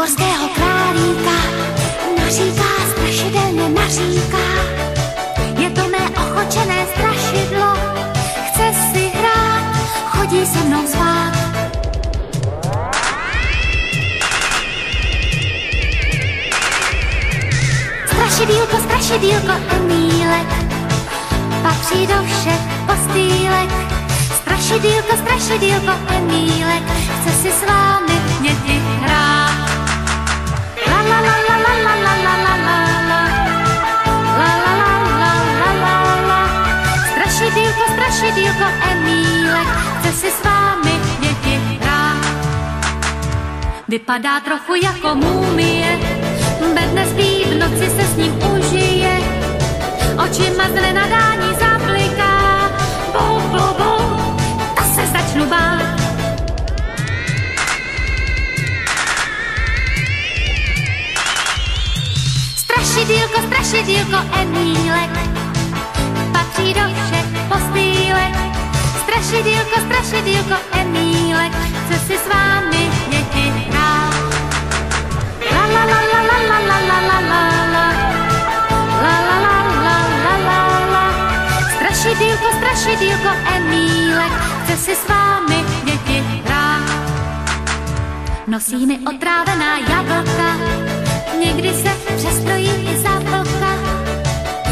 Magorského králíka naříká, strašidelně naříká. Je to mé ochočené strašidlo, chce si hrát, chodí se mnou spát. Strašidýlko, strašidýlko Emílek patří do všech postýlek. Strašidýlko, strašidýlko Emílek chce si s vámi děti hrát. La la la la la la la la la la la la la la la la la. Strašidýlko, strašidýlko Emílek chce si s vámi děti hrát. Vypadá trochu jako mumie, bez nespí, v noci se s ním užije. Očima z nenadání zabliká, bou, bou, bou, to se začnu bát. Strašidýlko, strašidýlko Emílek patří do všech postýlek. Strašidýlko, strašidýlko Emílek chce si s vámi děti hrát. La la la la la la la la la la la la la la la la la. Strašidýlko, strašidýlko Emílek chce si s vámi děti hrát. Nosí mi otrávená jablka, někdy se přestrojí i za vlka.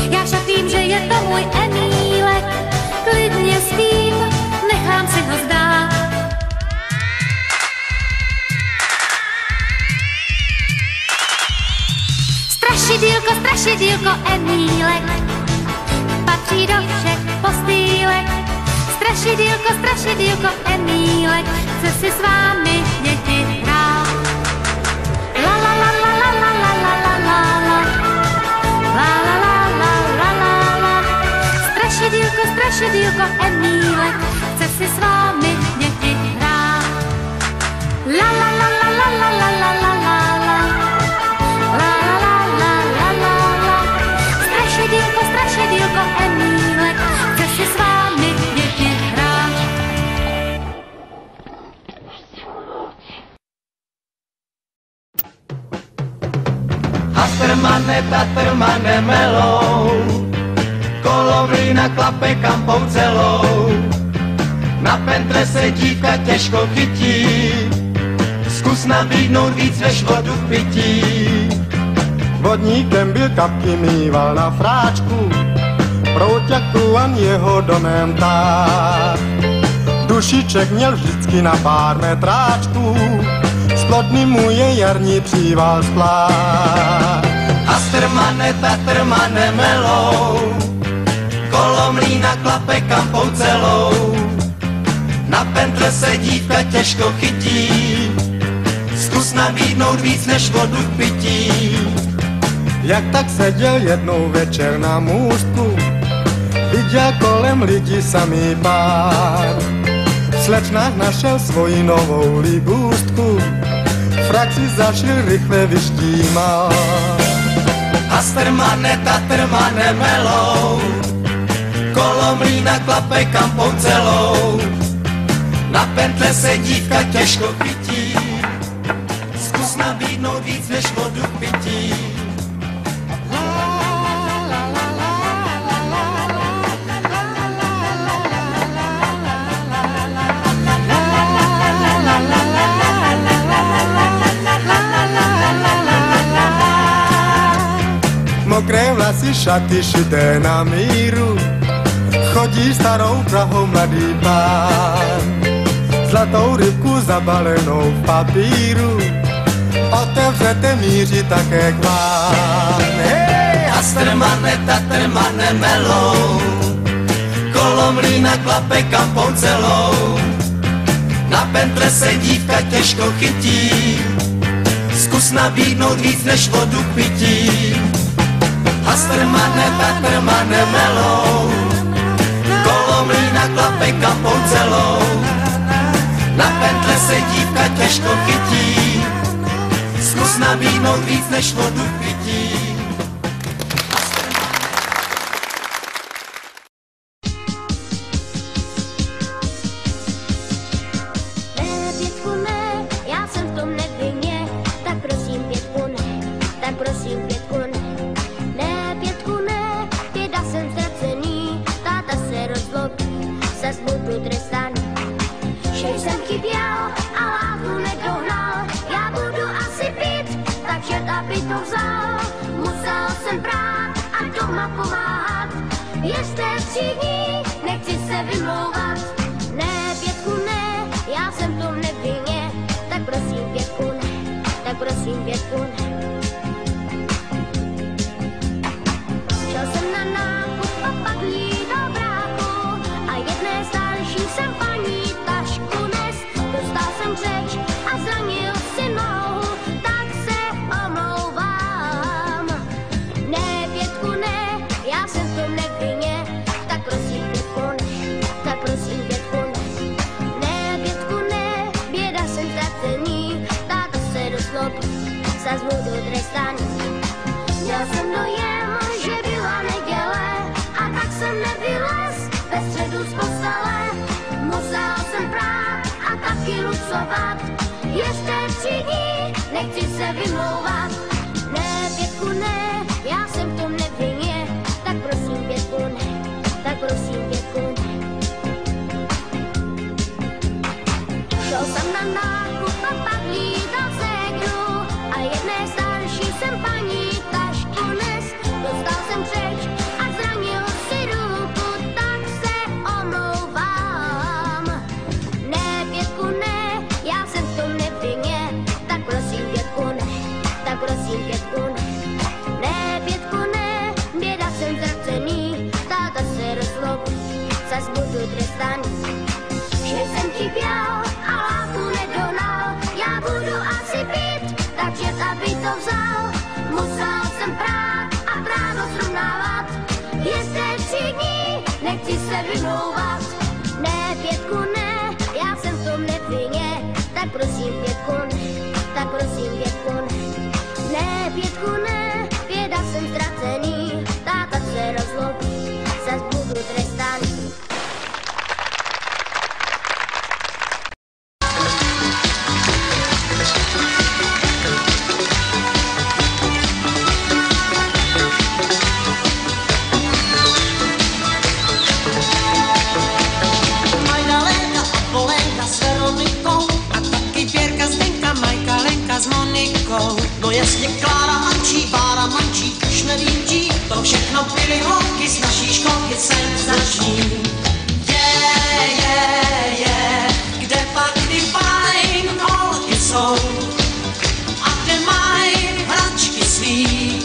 Já však vím, že je to můj Emílek, klidně spím, nechám si ho zdát. Strašidýlko, strašidýlko Emílek patří do všech postýlek. Strašidýlko, strašidýlko Emílek chce si s vámi děti hrát. La la la la la la la la la la la la la la la la la. Strašidýlko, strašidýlko Emílek chce si s vámi děti hrát. La la la la la la la la la la la la la. Strašidýlko, strašidýlko Emílek chce si s vámi děti hrát. Hastermane, tatermane melou, kolo mlýna klape kampou celou. Na pentre se dívka těžko chytí, zkus nabídnout víc než vodu v pití. Vodníkem byl, kapky mýval na fráčku, prout jak průvan jeho domem táh. Dušiček měl vždycky na pár metráčků, s plodným mu je jarní příval splát. Hastermane, tatermane melou, kolo mlýna klape kampou celou. Na pentle se dívka těžko chytí, zkus nabídnout víc než vodu k pití. Jak tak seděl jednou večer na můstku, viděl kolem lidí samý pár. V slečnách našel svoji novou libůstku, frak si zašil, rychle vyštímal. Hastermane, tatermane melou, kolo mlýna klape kampou celou. Na pentle se dívka těžko chytí, zkus nabídnout víc než vodu k pití. Mokré vlasy, šaty šité na míru, chodí starou Prahou mladý pán. Zlatou rybku zabalenou v papíru, otevřete, míří také k vám. Hej, Hastermane, tatermane melou, kolo mlýna klape kampou celou. Na pentle se dívka těžko chytí, zkus nabídnout víc než vodu k pití. Hastermane, tatermane melou, kolo mlýna klape kampou celou. Na pentle se dívka těžko chytí, zkus nabídnout víc než vodu k pití. Ne, Pětku, ne, já jsem v tom nevinně, tak prosím zas budu trestaný. Že jsem chyběl a láku nedohnal, já budu asi pít, takže aby to vzal. Musel jsem brát a doma pomáhat, ještě 3 dní, nechci se vymlouvat. Ne, Pětku, ne, já jsem v tom nevinně, tak prosím Pětku, ne, tak prosím Pětku, ne. Šel jsem na nákup a pak jít do bráku a jedné starší jsem paní tašku nes. Dostal jsem křeč a zranil si nohu, tak se omlouvám. Ne, Pětku, ne, já jsem v tom nevinně, tak prosím Pětku, ne, tak prosím Pětku, ne. Ne, Pětku, ne, běda jsem ztracený, táta se dozlobí, zas budu trestaný. Měl jsem dojem, že byla neděle a tak jsem nevylez ve středu z postele. Musel jsem prát a taky lucovat, ještě 3 dní, nechci se vymlouvat. Ne, Pětku, ne, já jsem v tom nevinně, tak prosím Pětku, ne, tak prosím Pětku, ne. Šel jsem na nákup a pak lídal ségru a jedné starší jsem paní tašku nes. Dostal jsem křeč a zranil si ruku, tak se omlouvám. Ne, Pětku, ne, já jsem v tom nevinně, tak prosím Pětku, ne, tak prosím Pětku, ne. Ne, Pětku, ne, běda jsem ztracený, táta se rozlobí, zas budu trestaný. Že jsem chyběl a láku nedonal, já budu asi pít, takže aby to vzal. Musel jsem prát a právo srovnávat, ještě 3 dní, nechci se vymlouvat. Ne, Pětku, ne, já jsem v tom nevinně, tak prosím Pětku, ne, tak prosím Pětku, ne. Ne, Pětku, ne, běda jsem ztracený, táta se rozlobí, zas budu trestaný. Magdalénka a Polenka s Veronikou a taky Věrka, Zdenka, Majka, Lenka s Monikou. No jasně Klára mančí, Bára mančí, už nevím čí, to všechno byly holky z naší školky senzační. Kde pak ty fajn holky jsou a kde mají hračky svý,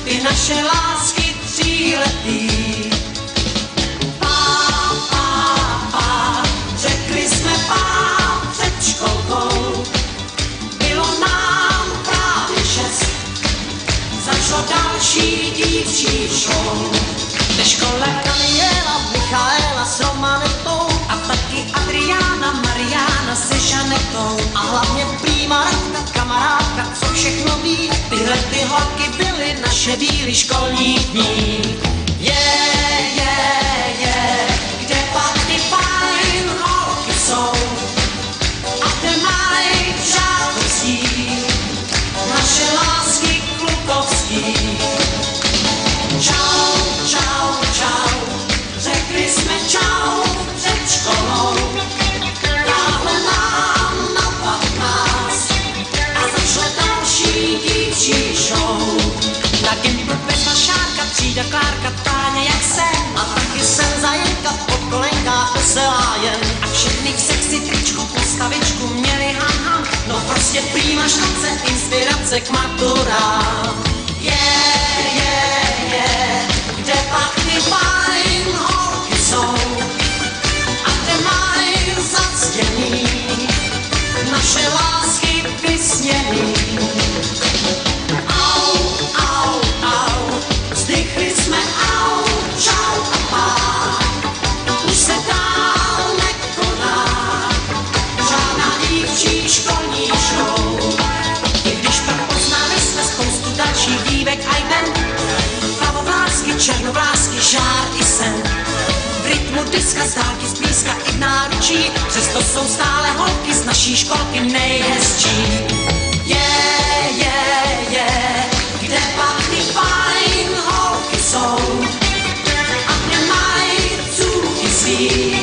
ty naše lásky 3letý. Řekli jsme pár před školkou, bylo nám právě 6, začalo další dívčí show. Ve škole Daniela, Michaela s Romanetou a taky Adriána, Mariána se Žanetou. A hlavně prýma Radka, kamarádka, co všechno ví, tyhle ty holky byly naše bílý školní dní. Kde pak ty fajn holky jsou a kde mají žádostí naše lásky klukovský. Čau, čau, čau, řekli jsme čau před školou, dále nám na 15 a začala další dívčí show. Na Gimplu Petla, Šárka, Třída, Klárka, Táně jak sen a taky jsem Zajenka, po kolenkách veselá jen. A všechny v sexy tričku, postavičku měli ham, no prostě prýma štace, inspirace k maturám. Kde pak ty fajn holky jsou a kde mají zactěný naše lásky vysněný. Au, au, au, vzdychli jsme au, čau a pár, už se dál nekoná žádná dívčí školní show. I když pak poznali jsme spoustu dalších dívek a ven, plavovlásky, černovlásky, žár i sen. V rytmu diska, z dálky, z blízka i v náručí, přesto jsou stále holky z naší školky nejhezčí. Kde pak ty fajn holky jsou a kde mají cůvky svý,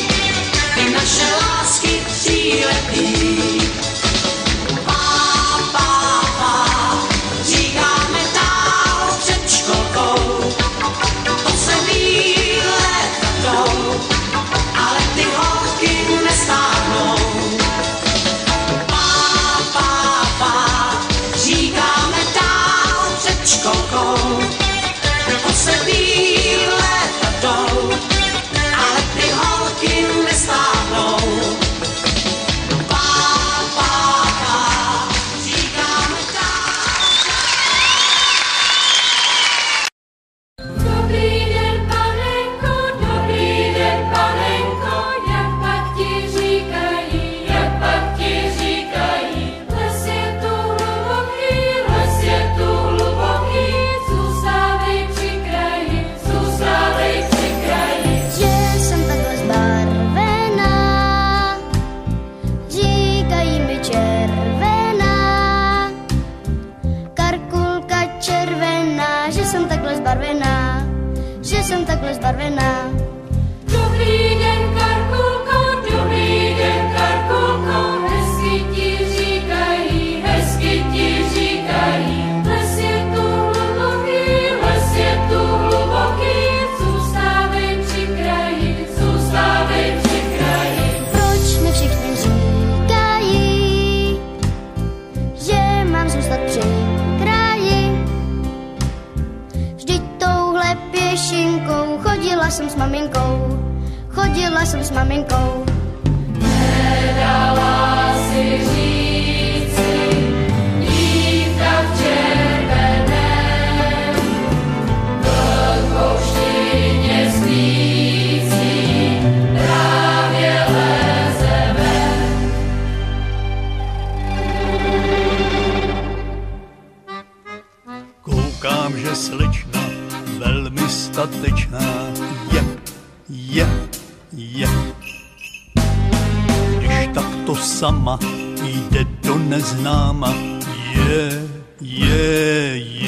jedla jsem s maminkou. Nedala si říci, dívka v červeném, vlhkoštině spící, právě leze ven. Koukám, že slečna velmi statečná je. Když takto sama jde do neznáma, je.